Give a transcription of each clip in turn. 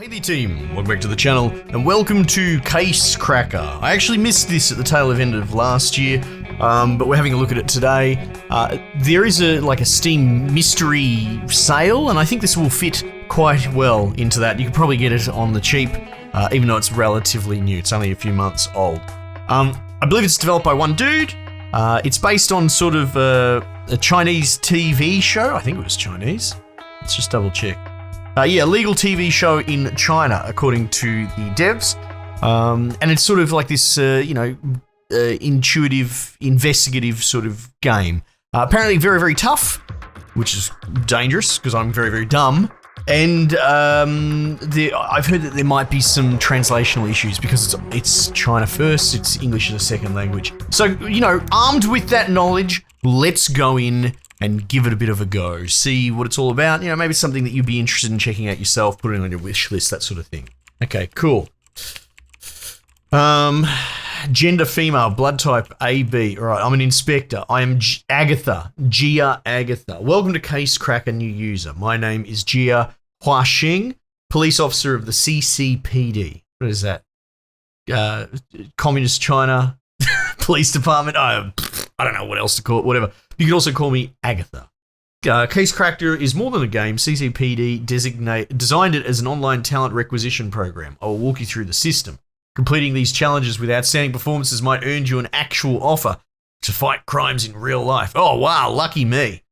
Hey there team, welcome back to the channel and welcome to CaseCracker. I actually missed this at the tail end of last year, but we're having a look at it today. There is a Steam mystery sale and I think this will fit quite well into that. You can probably get it on the cheap, even though it's relatively new. It's only a few months old. I believe it's developed by one dude. It's based on sort of a Chinese TV show. I think it was Chinese. Let's just double check. Legal TV show in China, according to the devs. And it's sort of like this, intuitive, investigative sort of game. Apparently very, very tough, which is dangerous because I'm very, very dumb. And I've heard that there might be some translational issues because it's China first, it's English as a second language. So, armed with that knowledge, let's go in and give it a bit of a go. See what it's all about. Maybe it's something that you'd be interested in checking out yourself, putting it on your wish list, that sort of thing. Okay, cool. Gender female, blood type AB. All right, I'm an inspector. I am Agatha, Gia Agatha. Welcome to CaseCracker, new user. My name is Gia Huaxing, police officer of the CCPD. What is that? Communist China Police Department. I don't know what else to call it, whatever. You can also call me Agatha. CaseCracker is more than a game. CCPD designed it as an online talent requisition program. I will walk you through the system. Completing these challenges with outstanding performances might earn you an actual offer to fight crimes in real life. Oh, wow, lucky me.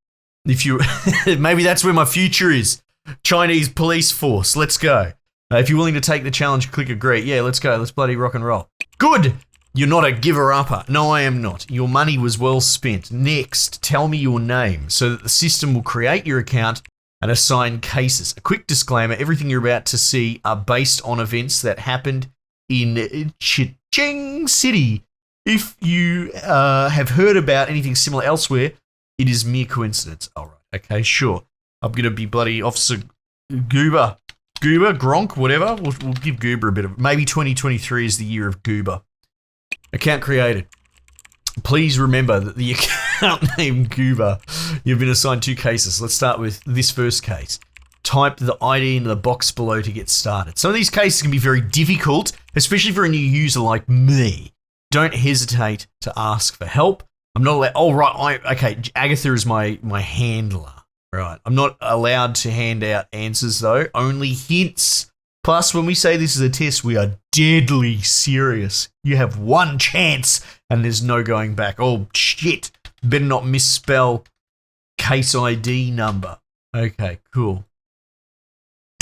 If you, maybe that's where my future is. Chinese police force, let's go. If you're willing to take the challenge, click agree. Yeah, let's go, let's bloody rock and roll. Good. You're not a giver-upper. No, I am not. Your money was well spent. Next, tell me your name so that the system will create your account and assign cases. A quick disclaimer, everything you're about to see are based on events that happened in Chicheng City. If you have heard about anything similar elsewhere, it is mere coincidence. All right, okay, sure. I'm going to be bloody Officer Goober, Gronk, whatever. We'll give Goober a bit of... Maybe 2023 is the year of Goober. Account created. Please remember that the account name Goober, you've been assigned 2 cases. Let's start with this first case. Type the ID into the box below to get started. Some of these cases can be very difficult, especially for a new user like me. Don't hesitate to ask for help. I'm not allowed... Oh, right. Okay, Agatha is my handler. Right. I'm not allowed to hand out answers, though. Only hints. Plus, when we say this is a test, we are deadly serious. You have one chance, and there's no going back. Oh, shit. Better not misspell case ID number. Okay, cool.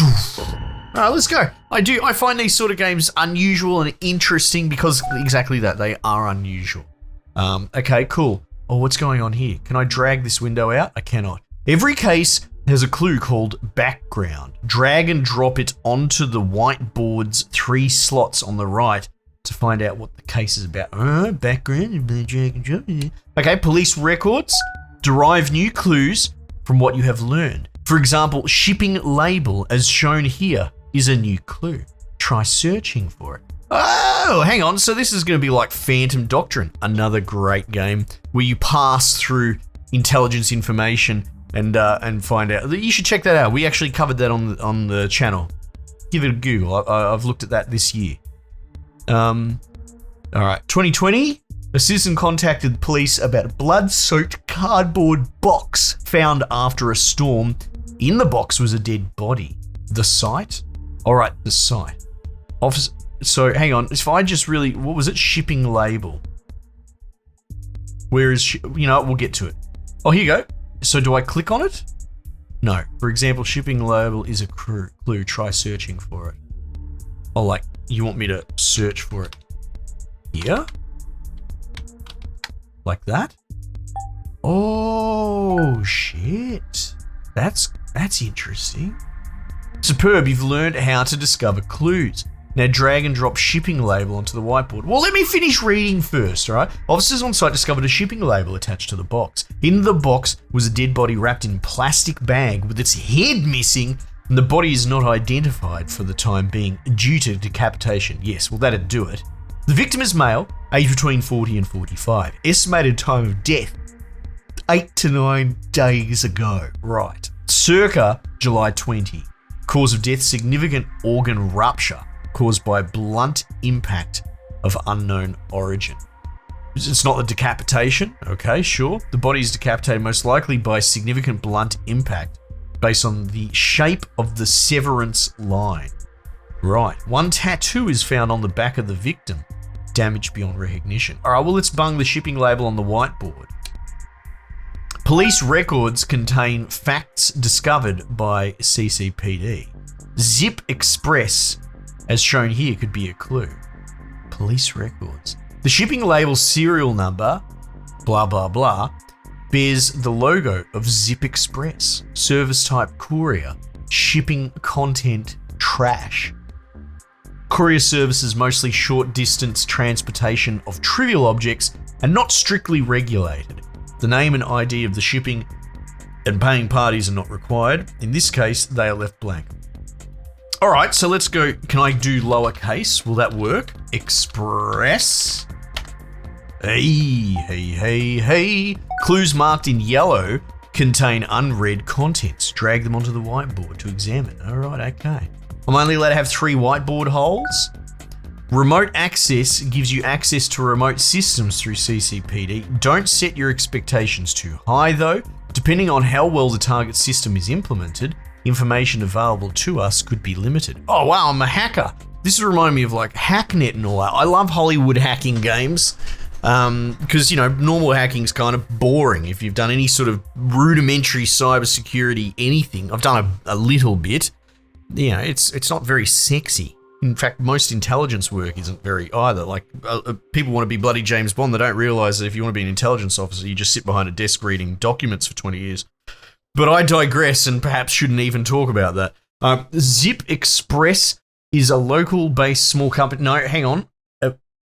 Alright, let's go. I find these sort of games unusual and interesting because exactly that, they are unusual. Okay, cool. Oh, what's going on here? Can I drag this window out? I cannot. Every case has a clue called background. Drag and drop it onto the whiteboard's 3 slots on the right to find out what the case is about. Background, drag and drop. Okay, police records. Derive new clues from what you have learned. For example, shipping label, as shown here, is a new clue. Try searching for it. Oh, hang on. So this is going to be like Phantom Doctrine, another great game where you pass through intelligence information and find out. You should check that out. We actually covered that on the channel. Give it a Google. I've looked at that this year. All right, 2020. A citizen contacted police about a blood-soaked cardboard box found after a storm. In the box was a dead body. The site? All right, the site. Officer. So hang on. If I just really, what was it? Shipping label. Where is? We'll get to it. Oh, here you go. So do I click on it? No. For example, shipping label is a clue. Try searching for it. Oh, like you want me to search for it here? Like that? Oh, shit. That's interesting. Superb, you've learned how to discover clues. Now drag and drop shipping label onto the whiteboard. Well, let me finish reading first, all right? Officers on site discovered a shipping label attached to the box. In the box was a dead body wrapped in a plastic bag with its head missing, and the body is not identified for the time being due to decapitation. Yes, well, that'd do it. The victim is male, aged between 40 and 45. Estimated time of death, 8 to 9 days ago. Right. Circa July 20. Cause of death, significant organ rupture caused by blunt impact of unknown origin. It's not the decapitation. Okay, sure. The body is decapitated most likely by significant blunt impact based on the shape of the severance line. Right. One tattoo is found on the back of the victim. Damage beyond recognition. All right, well, let's bung the shipping label on the whiteboard. Police records contain facts discovered by CCPD. Zip Express, as shown here, could be a clue. Police records. The shipping label serial number, blah, blah, blah, bears the logo of Zip Express, service type courier, shipping content trash. Courier services mostly short distance transportation of trivial objects and not strictly regulated. The name and ID of the shipping and paying parties are not required. In this case, they are left blank. All right, so let's go. Can I do lowercase? Will that work? Express. Hey. Clues marked in yellow contain unread contents. Drag them onto the whiteboard to examine. All right, okay. I'm only allowed to have 3 whiteboard holes. Remote access gives you access to remote systems through CCPD. Don't set your expectations too high though. Depending on how well the target system is implemented, information available to us could be limited. Oh wow, I'm a hacker. This reminded me of like Hacknet and all that. I love Hollywood hacking games because, you know, normal hacking's kind of boring. If you've done any sort of rudimentary cybersecurity anything, I've done a little bit. You know, it's not very sexy. In fact, most intelligence work isn't very either. Like, people want to be bloody James Bond. They don't realize that if you want to be an intelligence officer, you just sit behind a desk reading documents for 20 years. But I digress and perhaps shouldn't even talk about that. Zip Express is a local-based small company. No, hang on.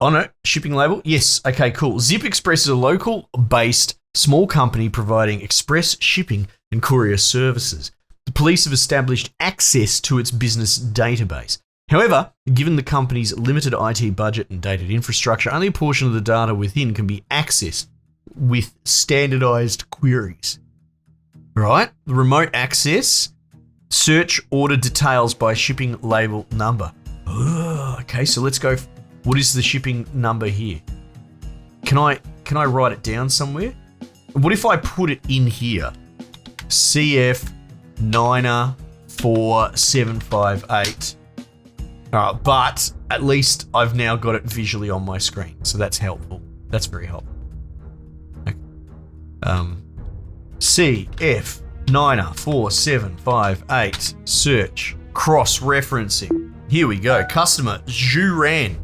Oh, no. Shipping label? Yes. Okay, cool. Zip Express is a local-based small company providing express shipping and courier services. The police have established access to its business database. However, given the company's limited IT budget and dated infrastructure, only a portion of the data within can be accessed with standardized queries. Right? Remote access, search order details by shipping label number. Okay, so let's go. What is the shipping number here? Can I write it down somewhere? What if I put it in here? CF 94758. But at least I've now got it visually on my screen, so that's helpful. That's very helpful. Okay. CF 94758 search cross-referencing. Here we go. Customer Juran.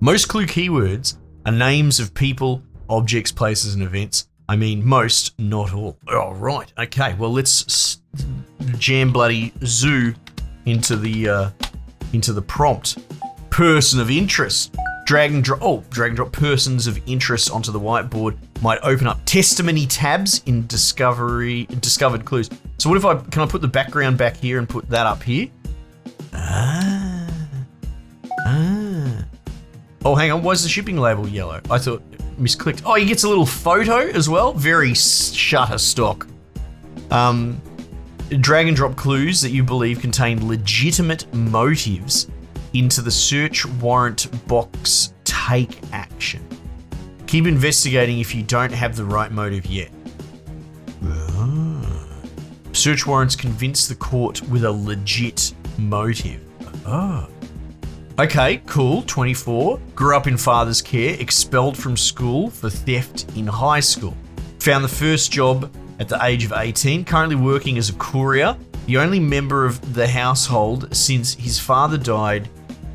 Most clue keywords are names of people, objects, places, and events. I mean, most, not all. All right. Okay. Well, let's jam bloody zoo into the prompt. Person of interest. Drag and drop persons of interest onto the whiteboard might open up testimony tabs in discovered clues. So what if can I put the background back here and put that up here? Oh, hang on. Why is the shipping label yellow? I thought misclicked. Oh, he gets a little photo as well. Very Shutterstock. Drag and drop clues that you believe contain legitimate motives into the search warrant box. Take action. Keep investigating if you don't have the right motive yet. Search warrants convince the court with a legit motive. Okay, cool. 24. Grew up in father's care. Expelled from school for theft in high school. Found the first job at the age of 18, currently working as a courier, the only member of the household since his father died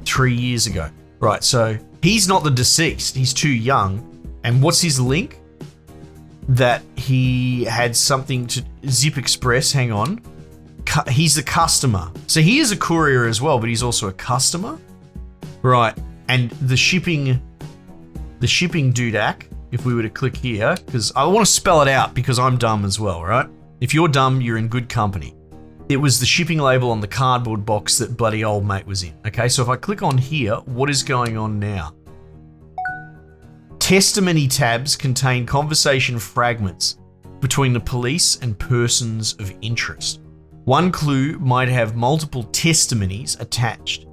3 years ago. Right, so he's not the deceased, he's too young. And what's his link? That he had something to Zip Express, hang on. He's the customer. So he is a courier as well, but he's also a customer. Right, and the shipping doodac, if we were to click here, because I want to spell it out because I'm dumb as well, right? If you're dumb, you're in good company. It was the shipping label on the cardboard box that bloody old mate was in. Okay, so if I click on here, what is going on now? Testimony tabs contain conversation fragments between the police and persons of interest. One clue might have multiple testimonies attached.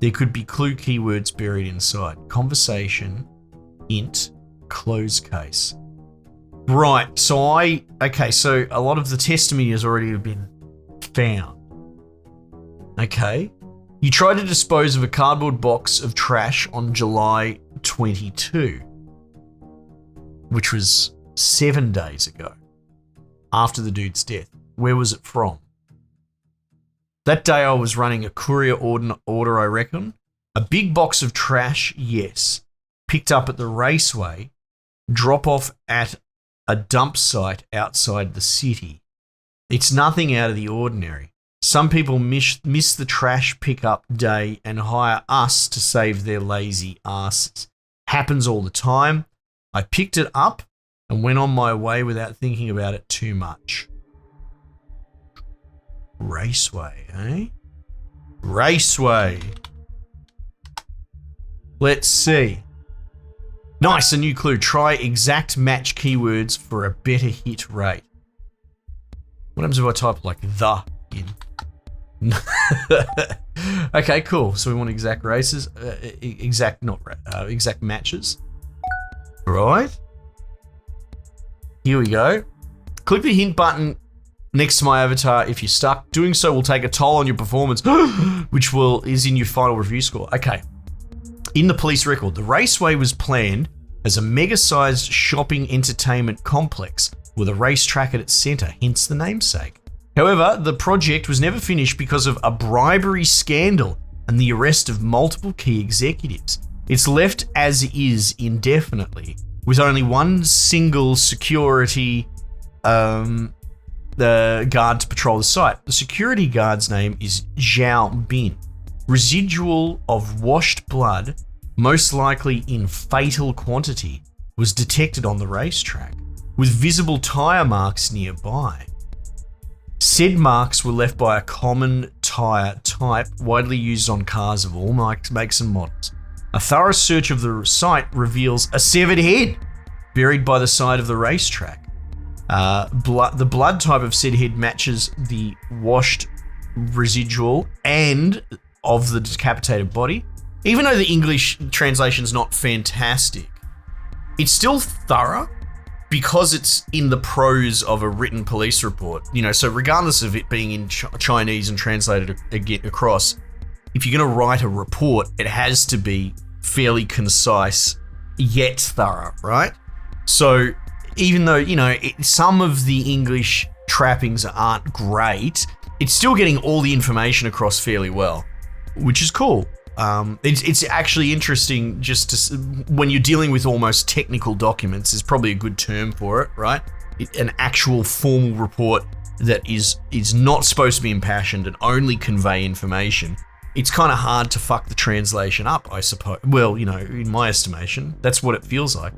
There could be clue keywords buried inside. Conversation, int, close case. Right, so so a lot of the testimony has already been found. Okay. You tried to dispose of a cardboard box of trash on July 22, which was 7 days ago, after the dude's death. Where was it from? That day I was running a courier order, I reckon. A big box of trash, yes. Picked up at the raceway. Drop off at a dump site outside the city. It's nothing out of the ordinary. Some people miss the trash pickup day and hire us to save their lazy asses. Happens all the time. I picked it up and went on my way without thinking about it too much. Raceway, eh? Raceway. Let's see. Nice, a new clue. Try exact match keywords for a better hit rate. What happens if I type like the in? Okay, cool. So we want exact races, exact matches. Right. Here we go. Click the hint button next to my avatar if you're stuck. Doing so will take a toll on your performance, which is in your final review score. Okay. In the police record, the raceway was planned as a mega-sized shopping entertainment complex with a racetrack at its center, hence the namesake. However, the project was never finished because of a bribery scandal and the arrest of multiple key executives. It's left as is indefinitely, with only one single security guard to patrol the site. The security guard's name is Zhao Bin. Residual of washed blood, most likely in fatal quantity, was detected on the racetrack, with visible tyre marks nearby. Said marks were left by a common tyre type widely used on cars of all makes and models. A thorough search of the site reveals a severed head buried by the side of the racetrack. The blood type of said head matches the washed residual and of the decapitated body. Even though the English translation is not fantastic, it's still thorough because it's in the prose of a written police report. So regardless of it being in Chinese and translated across, if you're going to write a report, it has to be fairly concise yet thorough, right? So even though, some of the English trappings aren't great, it's still getting all the information across fairly well, which is cool. It's actually interesting when you're dealing with almost technical documents is probably a good term for it, right? An actual formal report that is not supposed to be impassioned and only convey information. It's kind of hard to fuck the translation up, I suppose. Well, in my estimation, that's what it feels like.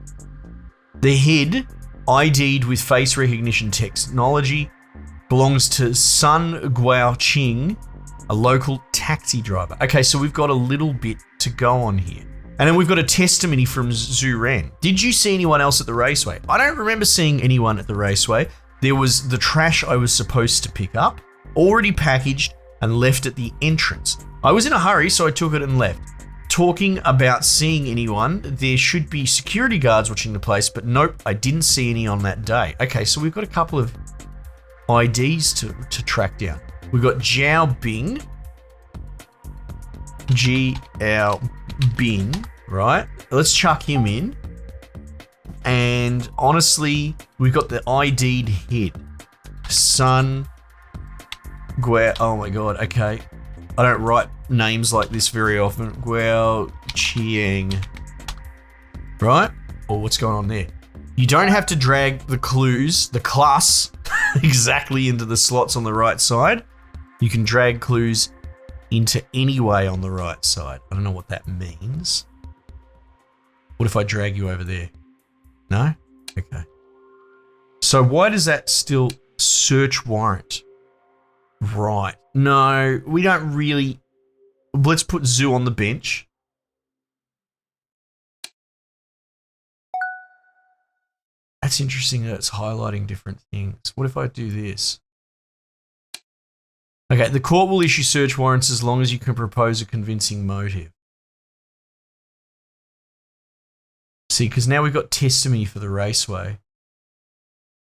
The head, ID'd with face recognition technology, belongs to Sun Guoqing, a local taxi driver. Okay, so we've got a little bit to go on here. And then we've got a testimony from Zhu Ren. Did you see anyone else at the raceway? I don't remember seeing anyone at the raceway. There was the trash I was supposed to pick up, already packaged and left at the entrance. I was in a hurry, so I took it and left. Talking about seeing anyone, there should be security guards watching the place, but nope, I didn't see any on that day. Okay, so we've got a couple of IDs to track down. We've got Zhao Bin, right? Let's chuck him in. And honestly, we've got the ID'd head. Sun Guo. Oh my god, okay. I don't write names like this very often. Guo Chicheng. Right? Or what's going on there? You don't have to drag the clues, the class, exactly into the slots on the right side. You can drag clues into any way on the right side. I don't know what that means. What if I drag you over there? No? Okay. So why does that still search warrant? Right. No, we don't really. Let's put Zoo on the bench. That's interesting that it's highlighting different things. What if I do this? Okay, the court will issue search warrants as long as you can propose a convincing motive. See, because now we've got testimony for the raceway.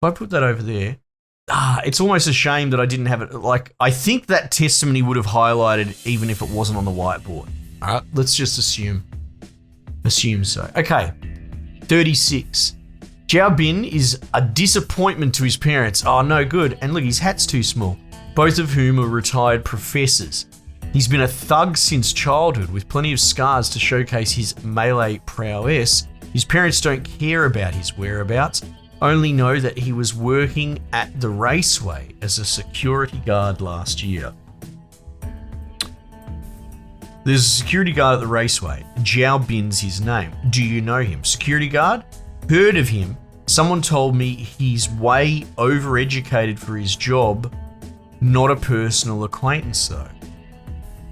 If I put that over there, it's almost a shame that I didn't have it. Like, I think that testimony would have highlighted even if it wasn't on the whiteboard. All right, let's just assume so. Okay, 36. Jiao Bin is a disappointment to his parents. Oh, no good. And look, his hat's too small. Both of whom are retired professors. He's been a thug since childhood with plenty of scars to showcase his melee prowess. His parents don't care about his whereabouts, only know that he was working at the raceway as a security guard last year. There's a security guard at the raceway. Jiao Bin's his name. Do you know him? Security guard? Heard of him. Someone told me he's way overeducated for his job. Not a personal acquaintance though.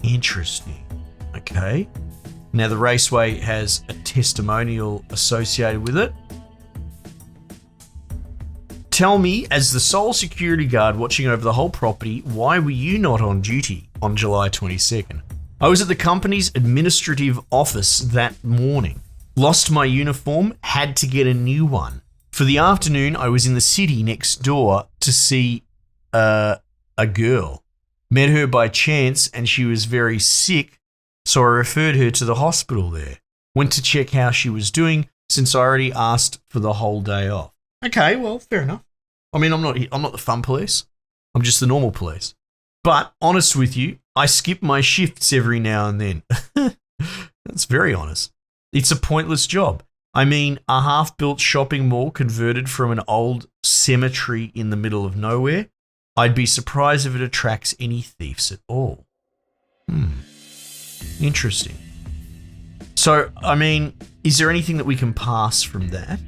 Interesting. Okay. Now the raceway has a testimonial associated with it. Tell me, as the sole security guard watching over the whole property, why were you not on duty on July 22nd? I was at the company's administrative office that morning. Lost my uniform, had to get a new one. For the afternoon, I was in the city next door to see a girl. Met her by chance and she was very sick, so I referred her to the hospital there. Went to check how she was doing since I already asked for the whole day off. Okay, well, fair enough. I mean, I'm not the fun police. I'm just the normal police. But honest with you, I skip my shifts every now and then. That's very honest. It's a pointless job. I mean, a half-built shopping mall converted from an old cemetery in the middle of nowhere. I'd be surprised if it attracts any thieves at all. Interesting. So, I mean, is there anything that we can pass from that?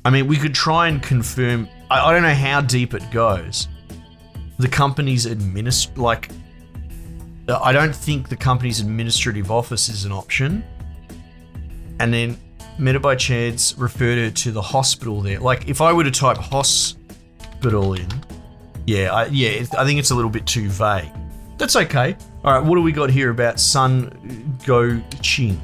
I mean, we could try and confirm. I don't know how deep it goes. The company's I don't think the company's administrative office is an option. And then met her by chance, referred her to the hospital there. Like, if I were to type hospital in, I think it's a little bit too vague. That's okay. All right, what do we got here about Sun Go Ching?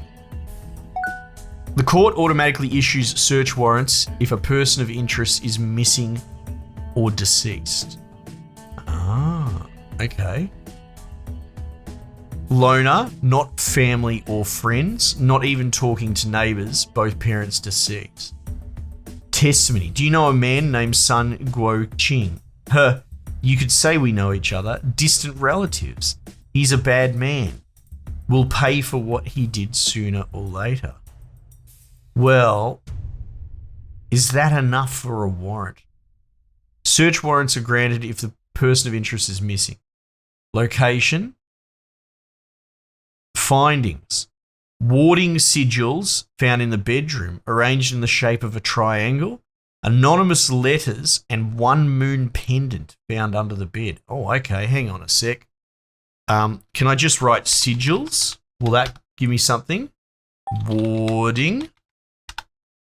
The court automatically issues search warrants if a person of interest is missing or deceased. Ah, okay. Loner, not family or friends, not even talking to neighbours, both parents deceased. Testimony. Do you know a man named Sun Guo Ching? You could say we know each other. Distant relatives. He's a bad man. We'll pay for what he did sooner or later. Well, is that enough for a warrant? Search warrants are granted if the person of interest is missing. Location. Findings. Warding sigils found in the bedroom, arranged in the shape of a triangle. Anonymous letters and one moon pendant found under the bed. Oh, okay. Hang on a sec. Can I just write sigils? Will that give me something? Warding.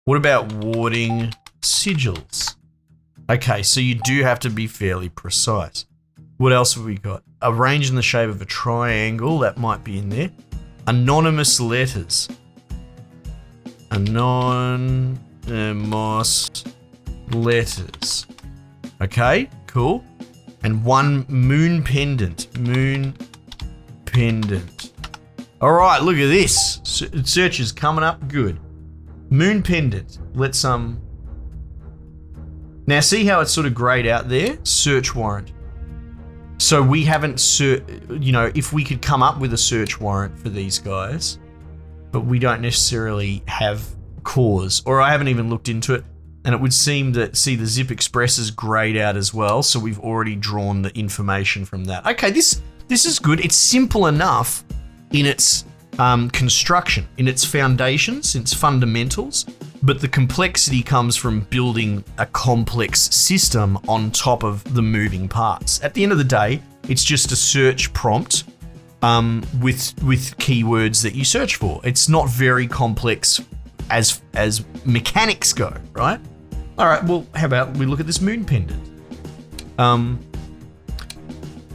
What about warding sigils? Okay, so you do have to be fairly precise. What else have we got? Arranged in the shape of a triangle. That might be in there. Anonymous letters. Anonymous letters. Okay, cool. And one moon pendant. Moon pendant. All right, look at this. Search is coming up good. Moon pendant. Let's Now see how it's sort of grayed out there? Search warrant. So we haven't if we could come up with a search warrant for these guys, but we don't necessarily have cause, or I haven't even looked into it, and it would seem that, the Zip Express is grayed out as well, so we've already drawn the information from that. Okay, this is good. It's simple enough in its construction, in its foundations, its fundamentals, but the complexity comes from building a complex system on top of the moving parts. At the end of the day, it's just a search prompt with keywords that you search for. It's not very complex as mechanics go, right? All right, well, how about we look at this moon pendant?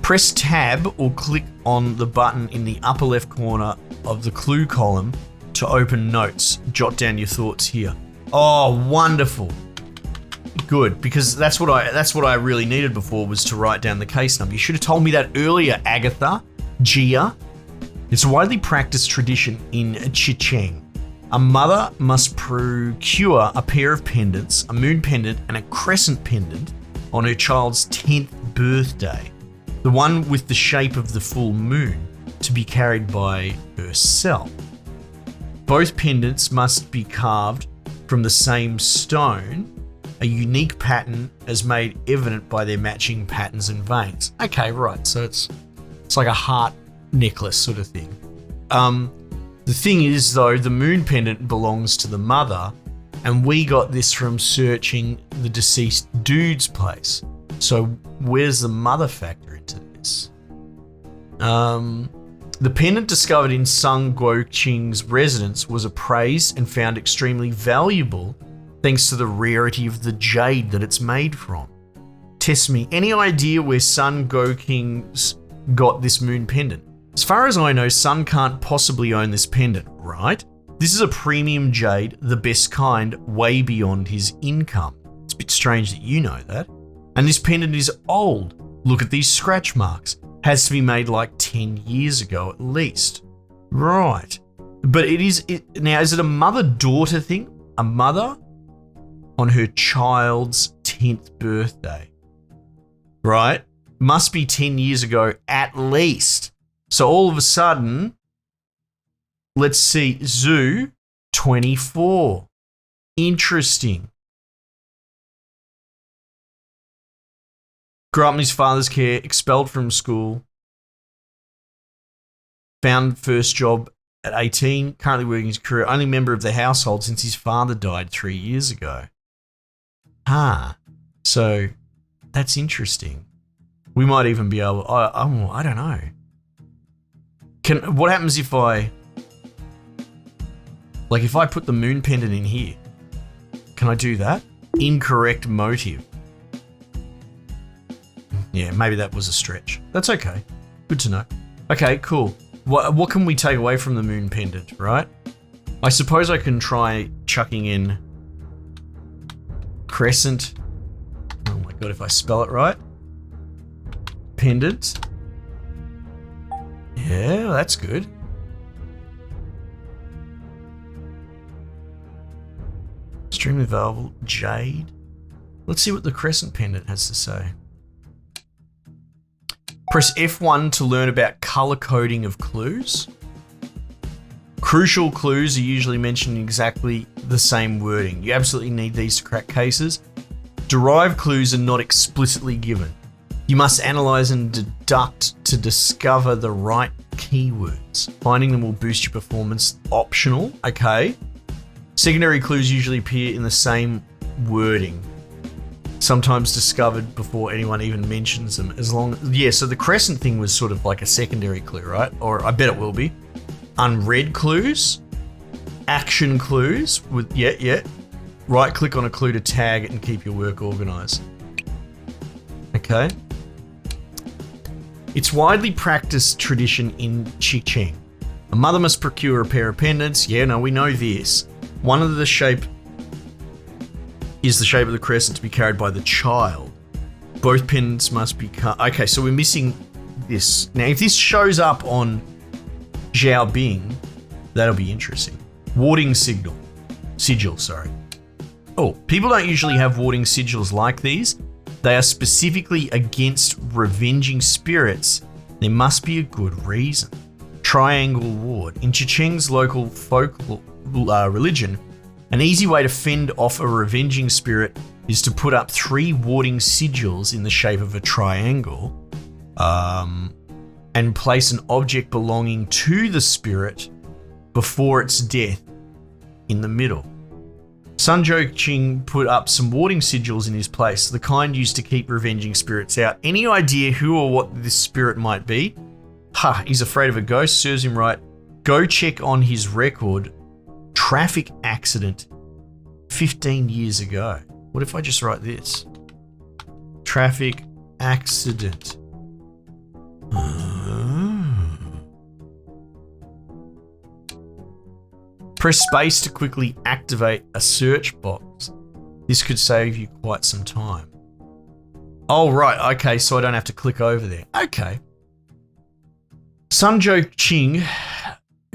Press tab or click on the button in the upper left corner of the clue column to open notes. Jot down your thoughts here. Oh, wonderful. Good, because that's what I really needed before, was to write down the case number. You should have told me that earlier, Agatha. Gia. It's a widely practiced tradition in Chicheng. A mother must procure a pair of pendants, a moon pendant and a crescent pendant, on her child's 10th birthday. The one with the shape of the full moon to be carried by herself. Both pendants must be carved from the same stone, a unique pattern as made evident by their matching patterns and veins. Okay, right, so it's like a heart necklace sort of thing. The thing is, though, the moon pendant belongs to the mother, and we got this from searching the deceased dude's place. So where's the mother factor into this? The pendant discovered in Sung Guoqing's residence was appraised and found extremely valuable thanks to the rarity of the jade that it's made from. Test me. Any idea where Sun Guoqing's got this moon pendant? As far as I know, Sun can't possibly own this pendant, right? This is a premium jade, the best kind, way beyond his income. It's a bit strange that you know that. And this pendant is old. Look at these scratch marks. Has to be made like 10 years ago at least. Right. But now, is it a mother-daughter thing? A mother on her child's 10th birthday. Right? Must be 10 years ago at least. So all of a sudden, let's see, Zoo 24. Interesting. Grew up in his father's care, expelled from school, found first job at 18, currently working his career, only member of the household since his father died 3 years ago. So that's interesting. We might even be able, I don't know. What happens if I put the moon pendant in here? Can I do that? Incorrect motive. Yeah, maybe that was a stretch. That's okay. Good to know. Okay, cool. What can we take away from the moon pendant, right? I suppose I can try chucking in crescent. Oh my god, if I spell it right. Pendant. Yeah, that's good. Extremely valuable. Jade. Let's see what the crescent pendant has to say. Press F1 to learn about color coding of clues. Crucial clues are usually mentioned in exactly the same wording. You absolutely need these to crack cases. Derived clues are not explicitly given. You must analyze and deduct to discover the right keywords. Finding them will boost your performance. Optional, okay. Secondary clues usually appear in the same wording. Sometimes discovered before anyone even mentions them. So the crescent thing was sort of like a secondary clue, right? Or I bet it will be. Unread clues. Action clues. Right click on a clue to tag it and keep your work organized. Okay. It's widely practiced tradition in Chicheng. A mother must procure a pair of pendants. Yeah, no, we know this. One of the shape is the shape of the crescent to be carried by the child. Both pendants must be cut. Okay, so we're missing this. Now, if this shows up on Xiao Bing, that'll be interesting. Warding sigil, sorry. Oh, people don't usually have warding sigils like these. They are specifically against revenging spirits. There must be a good reason. Triangle ward. In Chicheng's local folk religion, an easy way to fend off a revenging spirit is to put up 3 warding sigils in the shape of a triangle, and place an object belonging to the spirit before its death in the middle. Sun Guoqing put up some warding sigils in his place, the kind used to keep revenging spirits out. Any idea who or what this spirit might be? He's afraid of a ghost, serves him right. Go check on his record. Traffic accident 15 years ago. What if I just write this? Traffic accident. Press space to quickly activate a search box. This could save you quite some time. Oh, right. Okay, so I don't have to click over there. Okay. Sunjo Ching,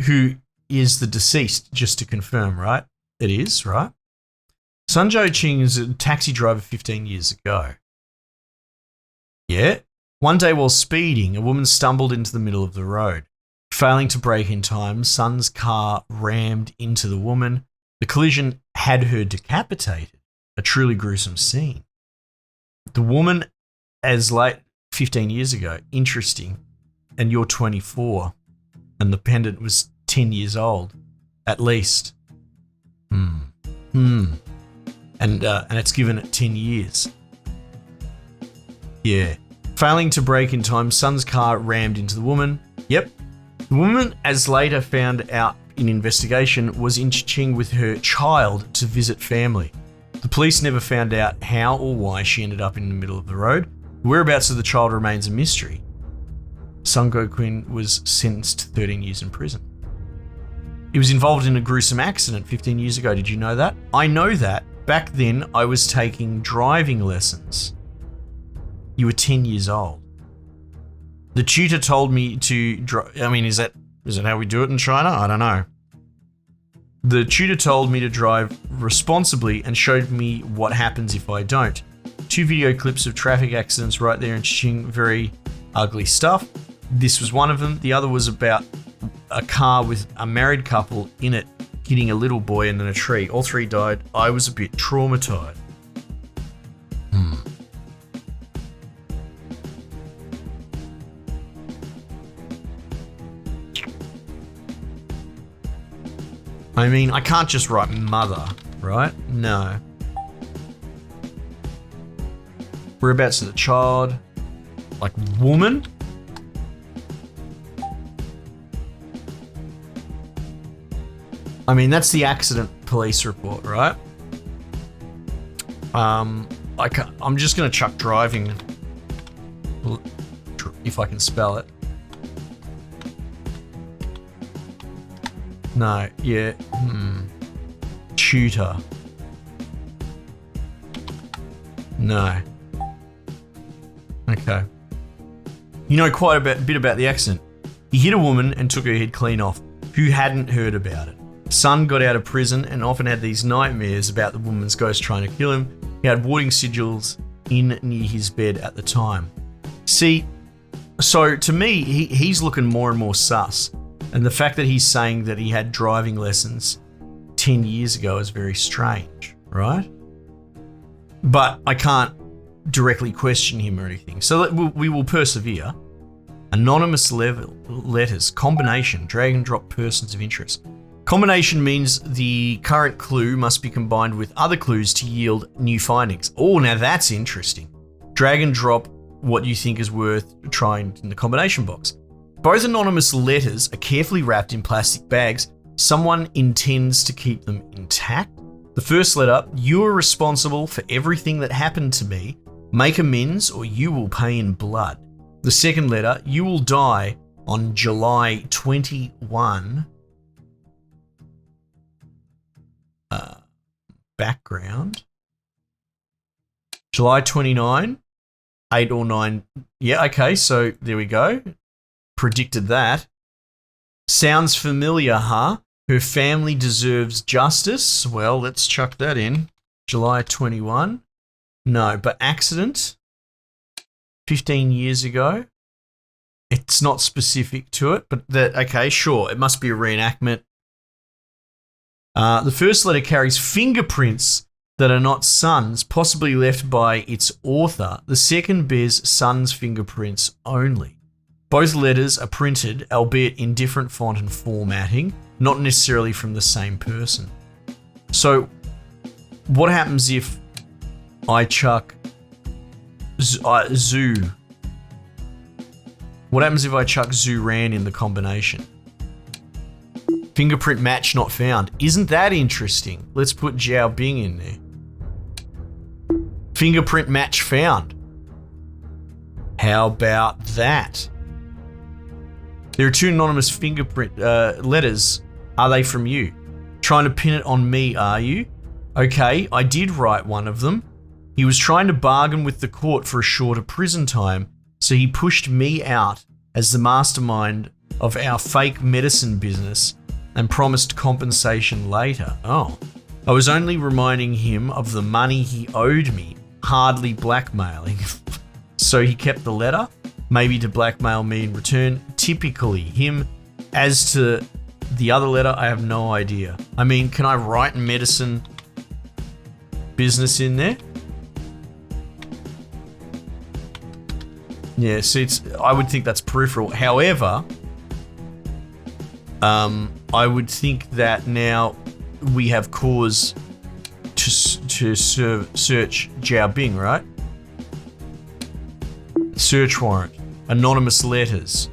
who is the deceased, just to confirm, right? It is, right? Sunjo Ching is a taxi driver 15 years ago. Yeah. One day while speeding, a woman stumbled into the middle of the road. Failing to brake in time, Sun's car rammed into the woman. The collision had her decapitated. A truly gruesome scene. The woman, as late 15 years ago, interesting, and you're 24, and the pendant was 10 years old, at least. And it's given it 10 years. Yeah. Failing to brake in time, Sun's car rammed into the woman. Yep. The woman, as later found out in investigation, was in Chicheng with her child to visit family. The police never found out how or why she ended up in the middle of the road. The whereabouts of the child remains a mystery. Sungo Quinn was sentenced to 13 years in prison. He was involved in a gruesome accident 15 years ago. Did you know that? I know that. Back then, I was taking driving lessons. You were 10 years old. The tutor told me to drive. I mean, is that how we do it in China? I don't know. The tutor told me to drive responsibly and showed me what happens if I don't. 2 video clips of traffic accidents right there in Chicheng. Very ugly stuff. This was one of them. The other was about a car with a married couple in it hitting a little boy and then a tree. All 3 died. I was a bit traumatized. I mean, I can't just write mother, right? No. Whereabouts of the child? Like woman? I mean, that's the accident police report, right? I'm just gonna chuck driving if I can spell it. No, yeah. Tutor. No. Okay. You know quite a bit about the accident. He hit a woman and took her head clean off, who hadn't heard about it. Son got out of prison and often had these nightmares about the woman's ghost trying to kill him. He had warding sigils in near his bed at the time. See, so to me, he's looking more and more sus. And the fact that he's saying that he had driving lessons 10 years ago is very strange, right? But I can't directly question him or anything. So we will persevere. Anonymous letters, combination, drag and drop persons of interest. Combination means the current clue must be combined with other clues to yield new findings. Oh, now that's interesting. Drag and drop what you think is worth trying in the combination box. Both anonymous letters are carefully wrapped in plastic bags. Someone intends to keep them intact. The first letter, you are responsible for everything that happened to me. Make amends or you will pay in blood. The second letter, you will die on July 21. Background. July 29, 8 or 9. Yeah, okay, so there we go. Predicted that. Sounds familiar, huh? Her family deserves justice. Well, let's chuck that in. July 21. No, but accident 15 years ago. It's not specific to it, but that, okay, sure, it must be a reenactment. The first letter carries fingerprints that are not Sun's, possibly left by its author. The second bears Sun's fingerprints only. Both letters are printed, albeit in different font and formatting, not necessarily from the same person. So, what happens if I chuck Zoo? What happens if I chuck Zooran in the combination? Fingerprint match not found. Isn't that interesting? Let's put Jiao Bing in there. Fingerprint match found. How about that? There are 2 anonymous fingerprint letters. Are they from you? Trying to pin it on me, are you? Okay, I did write one of them. He was trying to bargain with the court for a shorter prison time, so he pushed me out as the mastermind of our fake medicine business and promised compensation later. Oh. I was only reminding him of the money he owed me, hardly blackmailing. So he kept the letter, maybe to blackmail me in return. Typically him. As to the other letter, I have no idea. I mean, can I write medicine business in there? Yeah, see, I would think that's peripheral. However, I would think that now we have cause to search Jiao Bing, right? Search warrant. Anonymous letters.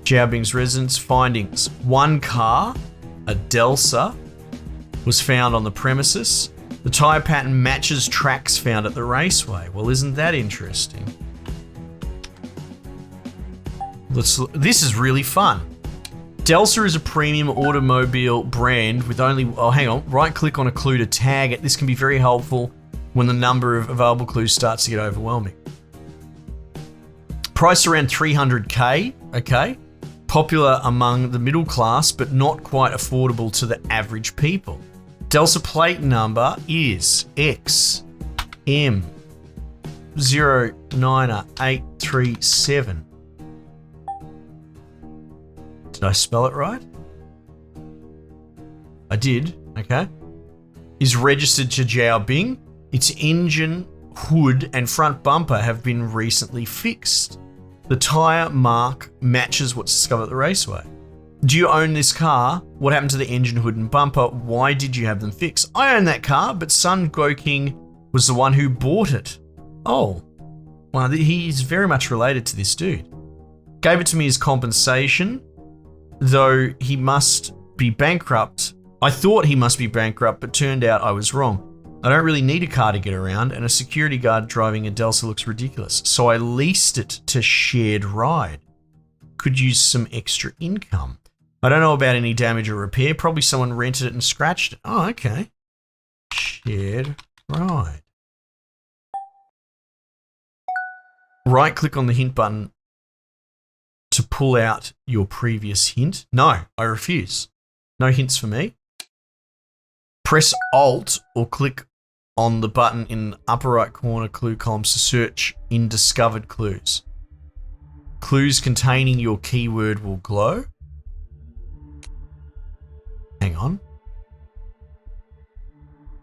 Jiao Bing's residence. Findings. 1 car, a Delsa, was found on the premises. The tyre pattern matches tracks found at the raceway. Well, isn't that interesting? This is really fun. Delsa is a premium automobile brand with only... Oh, hang on. Right-click on a clue to tag it. This can be very helpful when the number of available clues starts to get overwhelming. Price around 300k, okay? Popular among the middle class, but not quite affordable to the average people. Delsa plate number is XM09837. Did I spell it right? I did, okay. Is registered to Jiao Bing. Its engine, hood, and front bumper have been recently fixed. The tyre mark matches what's discovered at the raceway. Do you own this car? What happened to the engine, hood, and bumper? Why did you have them fixed? I own that car, but Sun Go King was the one who bought it. Oh, well, he's very much related to this dude. Gave it to me as compensation. Though he must be bankrupt. I thought he must be bankrupt, but turned out I was wrong. I don't really need a car to get around, and a security guard driving a Delsa looks ridiculous. So I leased it to shared ride. Could use some extra income. I don't know about any damage or repair. Probably someone rented it and scratched it. Oh, okay. Shared ride. Right-click on the hint button to pull out your previous hint. No, I refuse. No hints for me. Press Alt or click on the button in the upper right corner clue columns to search in discovered clues. Clues containing your keyword will glow. Hang on.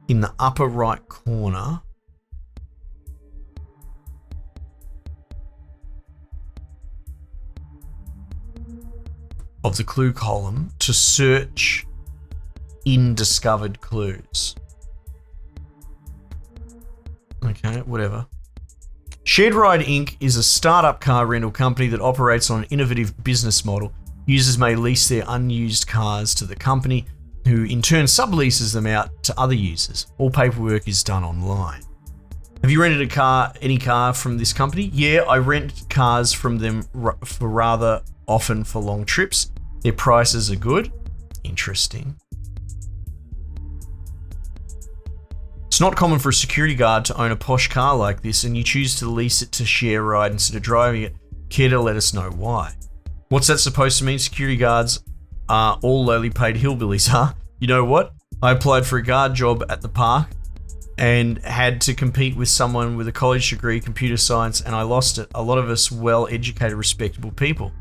In the upper right corner, of the clue column to search in discovered clues. Okay, whatever. Shared Ride Inc. is a startup car rental company that operates on an innovative business model. Users may lease their unused cars to the company, who in turn subleases them out to other users. All paperwork is done online. Have you rented any car from this company? Yeah, I rent cars from them for rather often for long trips. Their prices are good. Interesting. It's not common for a security guard to own a posh car like this, and you choose to lease it to share ride instead of driving it. Care to let us know why? What's that supposed to mean? Security guards are all lowly paid hillbillies, huh? You know what? I applied for a guard job at the park and had to compete with someone with a college degree, computer science, and I lost it. A lot of us well-educated, respectable people.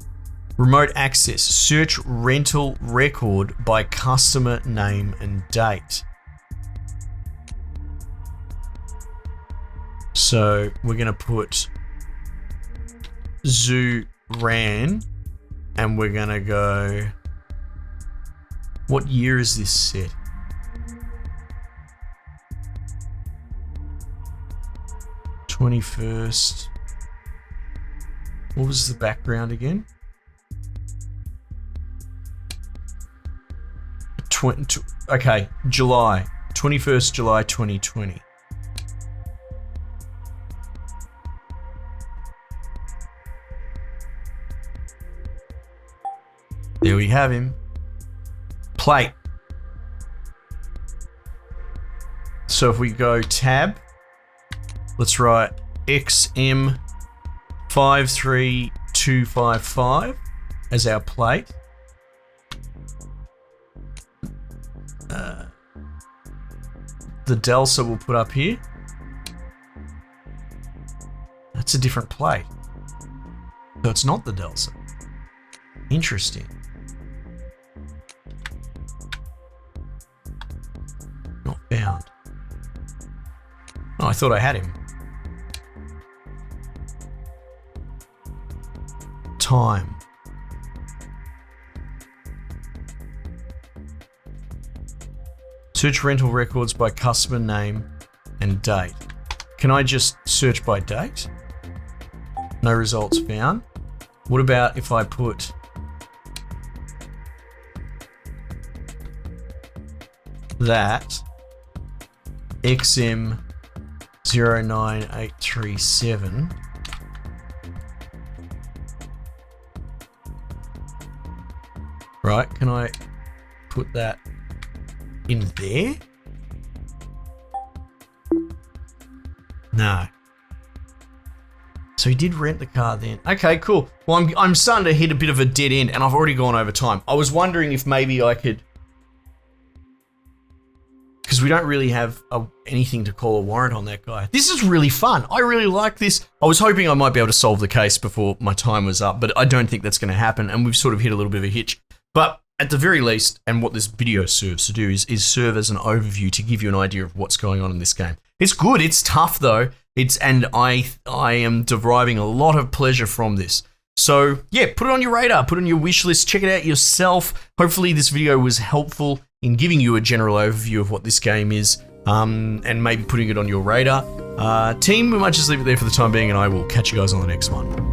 Remote access. Search rental record by customer name and date. So we're going to put Zoo Ran, and we're going to go... What year is this set? '21st. What was the background again? Okay, July. 21st July 2020. There we have him. Plate. So if we go tab, let's write XM53255 as our plate. The Delsa we'll put up here. That's a different plate. So it's not the Delsa. Interesting. Not found. Oh, I thought I had him. Time. Search rental records by customer name and date. Can I just search by date? No results found. What about if I put that XM09837 right, can I put that in there? No. So he did rent the car then. Okay, cool. Well, I'm starting to hit a bit of a dead end, and I've already gone over time. I was wondering if maybe I could, because we don't really have anything to call a warrant on that guy. This is really fun. I really like this. I was hoping I might be able to solve the case before my time was up, but I don't think that's going to happen, and we've sort of hit a little bit of a hitch. But at the very least, and what this video serves to do is serve as an overview to give you an idea of what's going on in this game. It's good. It's tough though. And I am deriving a lot of pleasure from this. So yeah, put it on your radar, put it on your wish list, check it out yourself. Hopefully this video was helpful in giving you a general overview of what this game is, and maybe putting it on your radar. Team, we might just leave it there for the time being, and I will catch you guys on the next one.